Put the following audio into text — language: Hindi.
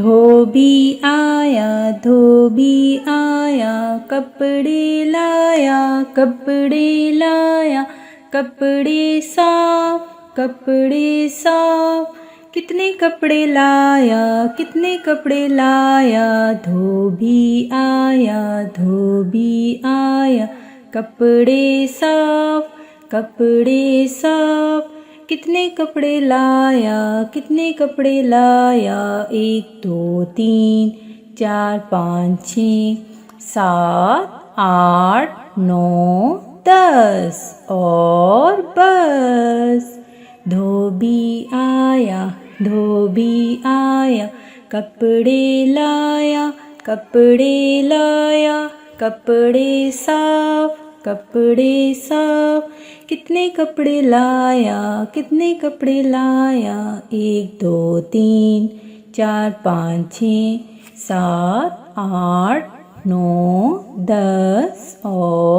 धोबी आया, धोबी आया, कपड़े लाया, कपड़े लाया, कपड़े साफ, कपड़े साफ। कितने कपड़े लाया, कितने कपड़े लाया, धोबी आया, धोबी आया, कपड़े साफ, कपड़े साफ। कितने कपड़े लाया, कितने कपड़े लाया, 1 2 3 4 5 6 7 8 9 10 और बस। धोबी आया, धोबी आया, कपड़े लाया, कपड़े लाया, कपड़े साफ, कपड़े साफ। कितने कपड़े लाया, कितने कपड़े लाया, 1 2 3 4 5 6 7 8 9 10 और